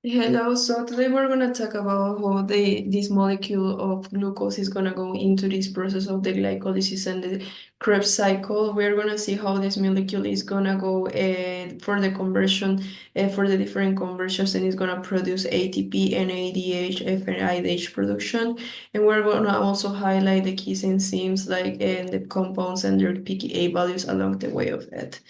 Hello, so today we're gonna talk about how this molecule of glucose is gonna go into this process of the glycolysis and the Krebs cycle. We're gonna see how this molecule is gonna go for the conversion, for the different conversions, and it's gonna produce ATP, NADH, FNADH production. And we're gonna also highlight the key enzymes like the compounds and their pKa values along the way of it.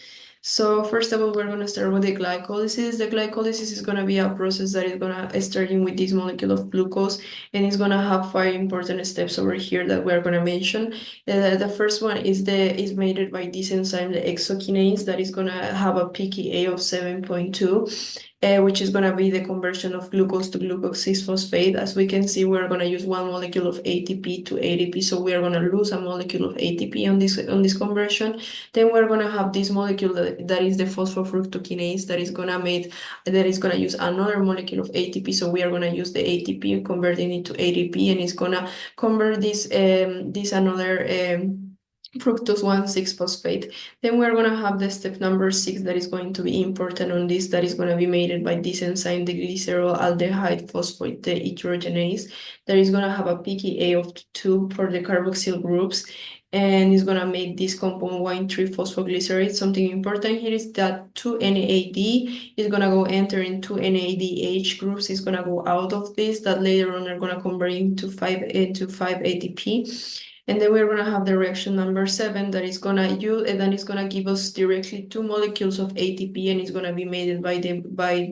So first of all, we're going to start with the glycolysis. The glycolysis is going to be a process that is going to starting with this molecule of glucose, and it's going to have five important steps over here that we're going to mention. The first one is made by this enzyme, the exokinase, that is going to have a pKa of 7.2, which is going to be the conversion of glucose to glucose 6-phosphate. As we can see, we're going to use one molecule of ATP to ADP, so we are going to lose a molecule of ATP on this conversion. Then we're going to have this molecule that is the phosphofructokinase that is going to use another molecule of ATP, so we are going to use the ATP converting it to ADP, and it's going to convert this another fructose 1,6-phosphate. Then we're going to have the step number 6 that is going to be important on this, that is going to be made by this enzyme, the glycerolaldehyde phosphate dehydrogenase, that is going to have a pKa of 2 for the carboxyl groups, and it's going to make this compound 1,3-phosphoglycerate. Something important here is that 2-NAD is going to go enter into NADH groups, is going to go out of this, that later on are going to convert into 5 ATP. And then we're going to have the reaction number 7 that is going to use, and then it's going to give us directly 2 molecules of ATP, and it's going to be made by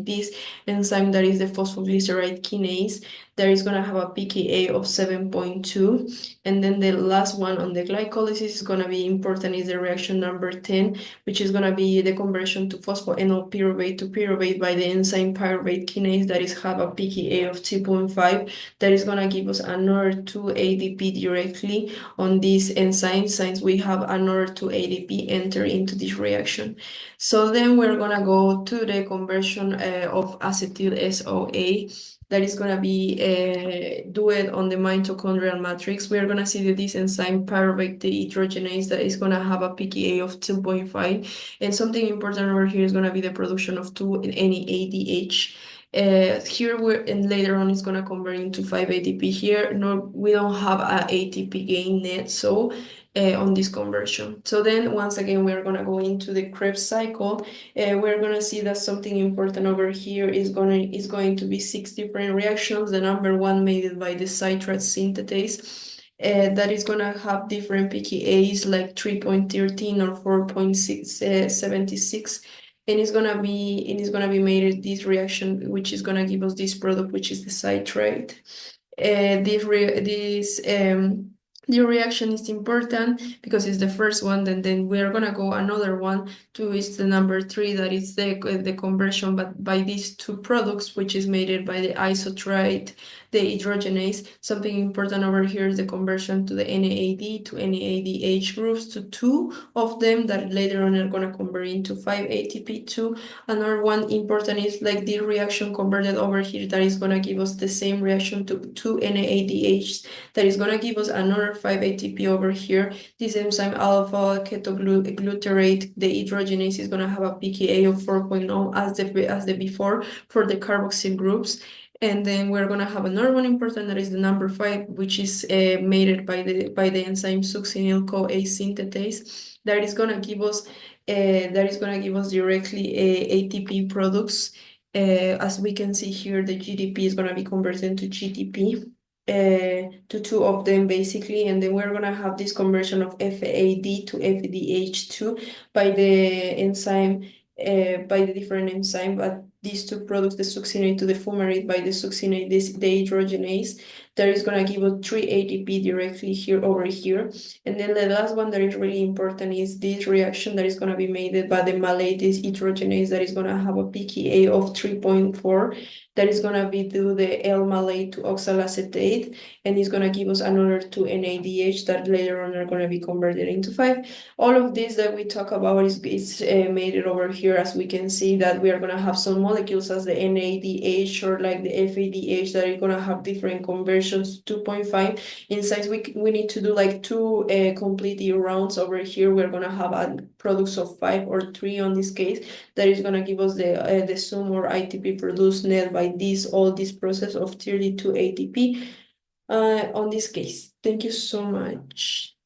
this enzyme that is the phosphoglyceride kinase, that is going to have a pKa of 7.2. And then the last one on the glycolysis is going to be important, is the reaction number 10, which is going to be the conversion to phosphoenol pyruvate to pyruvate by the enzyme pyruvate kinase, that is have a pKa of 2.5, that is going to give us another 2 ADP directly on this enzyme, since we have another 2 ADP enter into this reaction. So then we're going to go to the conversion of acetyl SOA, that is going to be do it on the mitochondrial matrix. We are going to see that this enzyme pyruvate dehydrogenase, that is going to have a pKa of 2.5, and something important over here is going to be the production of 2 NADH. Here and later on it's gonna convert into 5 ATP. Here, no, we don't have a ATP gain net, so on this conversion. So then once again we're gonna go into the Krebs cycle. We're gonna see that something important over here is going to be 6 different reactions. The number 1 made by the citrate synthetase. That is going to have different pKa's like 3.13 or 4.76, and it's gonna be made this reaction, which is gonna give us this product, which is the citrate. The reaction is important because it's the first one, and then we are gonna go another one. 2 is the number 3, that is the conversion, but by these two products, which is made by the isotrite, the hydrogenase. Something important over here is the conversion to the NAD to NADH groups, to 2 of them that later on are gonna convert into 5 ATP2. Another one important is like the reaction converted over here, that is gonna give us the same reaction to 2 NADH, that is gonna give us another 5 ATP over here. This enzyme alpha ketoglutarate, the hydrogenase, is gonna have a pKa of 4.0 as the before for the carboxyl groups. And then we're gonna have another one important, that is the number 5, which is made by the enzyme succinyl-CoA synthetase, that is gonna give us directly ATP products. As we can see here, the GDP is gonna be converted to GTP. To 2 of them basically, and then we're gonna have this conversion of FAD to FDH2 by the enzyme, by the different enzyme, but these 2 products, the succinate to the fumarate by the succinate dehydrogenase, that is gonna give us 3 ATP directly here over here. And then the last one that is really important is this reaction that is gonna be made by the malate dehydrogenase, that is gonna have a pKa of 3.4, that is gonna be due the L-malate to oxalacetate, and it's gonna give us another 2 NADH that later on are gonna be converted into 5. All of this that we talk about is made it over here. As we can see that we are gonna have some molecules as the NADH or like the FADH that are gonna have different conversions dimensions 2.5. In size, we need to do like two complete rounds. Over here, we're gonna have a products of 5 or 3 on this case. That is gonna give us the sum or ATP produced net by all this process of 32 ATP on this case. Thank you so much.